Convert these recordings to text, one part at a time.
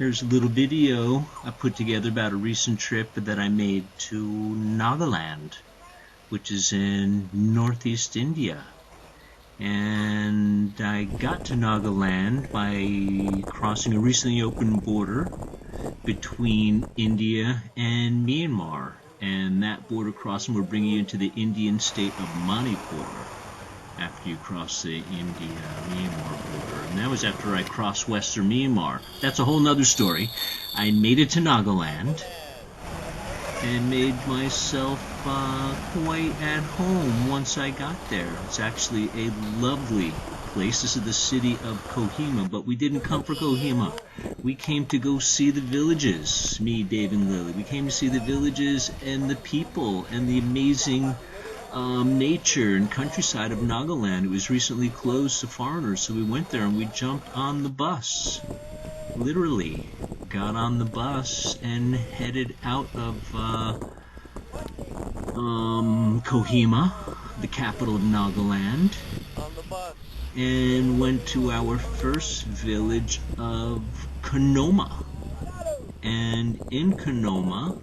Here's a little video I put together about a recent trip that I made to Nagaland, which is in northeast India. And I got to Nagaland by crossing a recently opened border between India and Myanmar. And that border crossing will bring you into the Indian state of Manipur after you cross the India-Myanmar border. And that was after I crossed western Myanmar. That's a whole nother story. I made it to Nagaland and made myself quite at home once I got there. It's actually a lovely place. This is the city of Kohima, but we didn't come for Kohima. We came to go see the villages, me, Dave, and Lily. We came to see the villages and the people and the amazing nature and countryside of Nagaland. It was recently closed to foreigners, so we went there and we jumped on the bus. Literally got on the bus and headed out of Kohima, the capital of Nagaland, and went to our first village of Konoma. And in Konoma,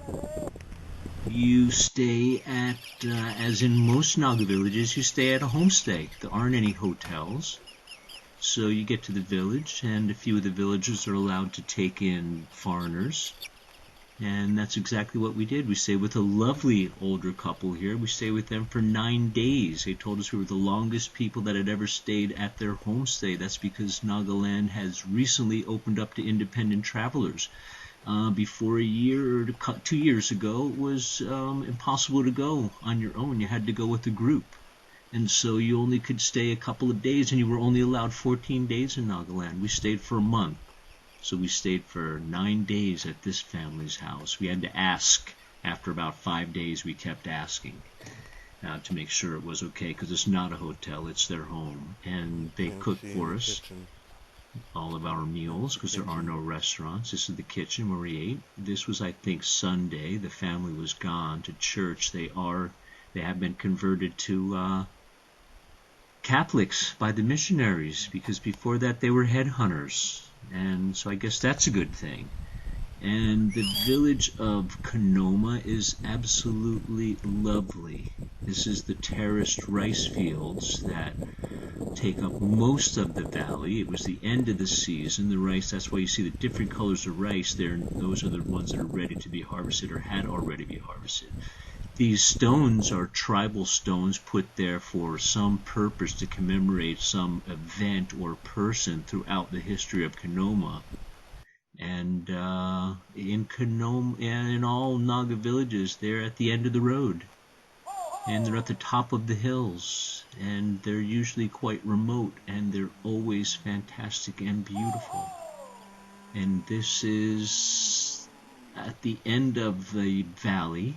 you stay at, as in most Naga villages, you stay at a homestay. There aren't any hotels. So you get to the village, and a few of the villagers are allowed to take in foreigners. And that's exactly what we did. We stayed with a lovely older couple here. We stayed with them for 9 days. They told us we were the longest people that had ever stayed at their homestay. That's because Nagaland has recently opened up to independent travelers. Before a year or 2 years ago, it was impossible to go on your own. You had to go with a group. And so you only could stay a couple of days, and you were only allowed 14 days in Nagaland. We stayed for a month. So we stayed for 9 days at this family's house. We had to ask. After about 5 days, we kept asking to make sure it was okay, because it's not a hotel, it's their home. And they cooked for us all of our meals, because there are no restaurants. This is the kitchen where we ate. This was, I think, Sunday. The family was gone to church. They have been converted to Catholics by the missionaries, because before that they were headhunters, and so I guess that's a good thing. And the village of Konoma is absolutely lovely. This is the terraced rice fields that take up most of the valley. It was the end of the season. The rice, that's why you see the different colors of rice there. Those are the ones that are ready to be harvested or had already been harvested. These stones are tribal stones put there for some purpose to commemorate some event or person throughout the history of Konoma. And in Konoma and in all Naga villages, they're at the end of the road. And they're at the top of the hills. And they're usually quite remote. And they're always fantastic and beautiful. And this is at the end of the valley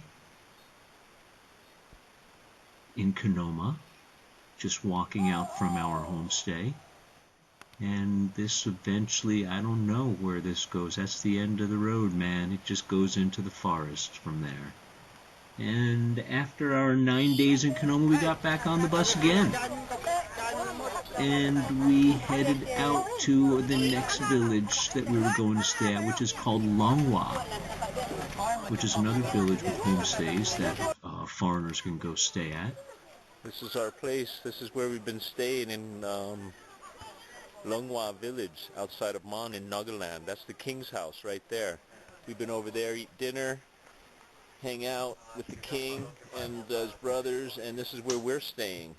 in Konoma, just walking out from our homestay. And this eventually, I don't know where this goes. That's the end of the road, man. It just goes into the forest from there. And after our 9 days in Konoma, we got back on the bus again. And we headed out to the next village that we were going to stay at, which is called Lungwa, which is another village with homestays that foreigners can go stay at. This is our place. This is where we've been staying in Lungwa village outside of Mon in Nagaland. That's the king's house right there. We've been over there, eat dinner, hang out with the king and his brothers, and this is where we're staying.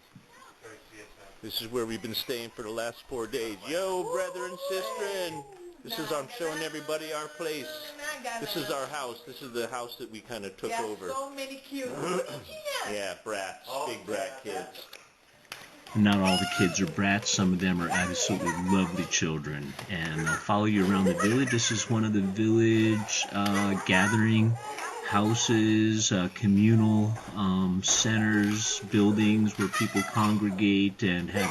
This is where we've been staying for the last 4 days. Yo, brother and sister, this is, I'm showing everybody our place. This is our house. This is the house that we kind of took over. So many cute. Yeah, brats, big brat kids. Not all the kids are brats. Some of them are absolutely lovely children. And they'll follow you around the village. This is one of the village gathering houses, communal centers, buildings where people congregate and have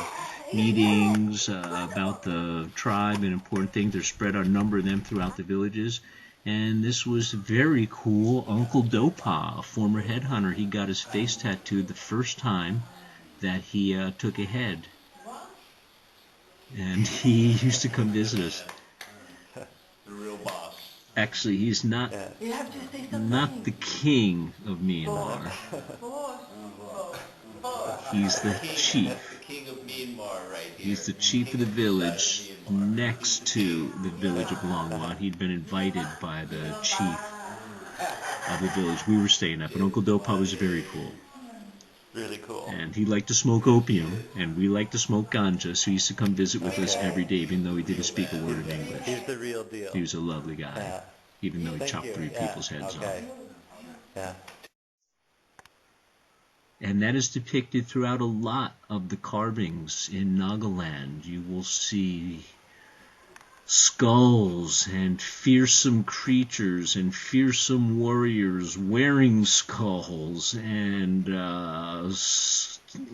meetings about the tribe and important things. They're spread out, a number of them throughout the villages. And this was very cool. Uncle Dopa, a former headhunter, he got his face tattooed the first time that he took a head. And he used to come visit us. The real boss. Actually, he's not the king of Myanmar. He's the chief. The king of Myanmar right here. He's the chief of the village next to the village of Lungwa. He'd been invited by the chief of the village we were staying at. But Uncle Dopa was very cool. Really cool. And he liked to smoke opium, and we liked to smoke ganja, so he used to come visit with us every day, even though he didn't speak a word of English. He's the real deal. He was a lovely guy, even though he chopped 3 people's heads off. Yeah. And that is depicted throughout a lot of the carvings in Nagaland. You will see skulls and fearsome creatures and fearsome warriors wearing skulls and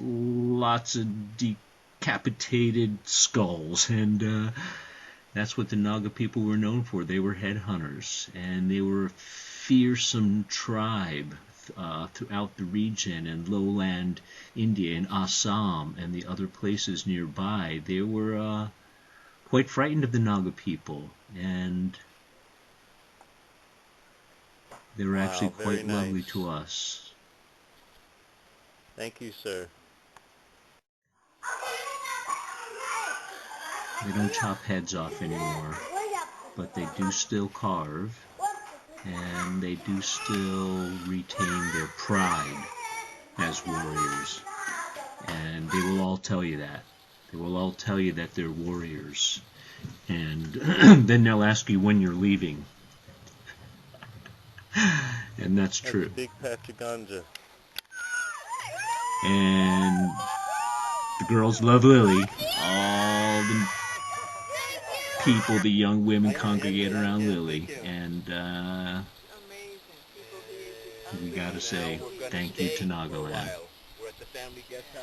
lots of decapitated skulls. And that's what the Naga people were known for. They were headhunters, and they were a fearsome tribe throughout the region and lowland India and Assam and the other places nearby. They were quite frightened of the Naga people, and they were actually quite lovely to us. Thank you, sir. They don't chop heads off anymore, but they do still carve, and they do still retain their pride as warriors. And they will all tell you that. They will all tell you that they're warriors. And then they'll ask you when you're leaving. And that's true. That's a big patch of ganja. And the girls love Lily. All the people, the young women congregate around Lily. And we gotta say thank you to Nagaland.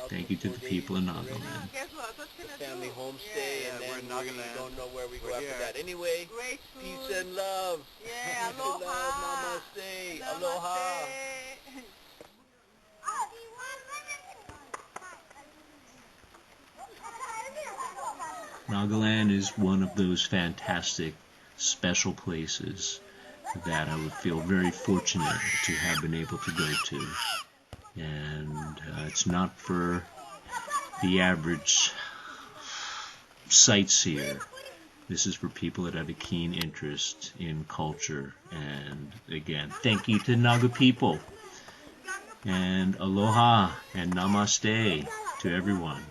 Thank you to the people in Nagaland. The family homestay, and then we don't know where we go after that. Anyway, peace and love. Yeah, peace and love. Namaste. Aloha. Nagaland is one of those fantastic, special places that I would feel very fortunate to have been able to go to. And it's not for the average sightseer. This is for people that have a keen interest in culture. And again, thank you to Naga people. And aloha and namaste to everyone.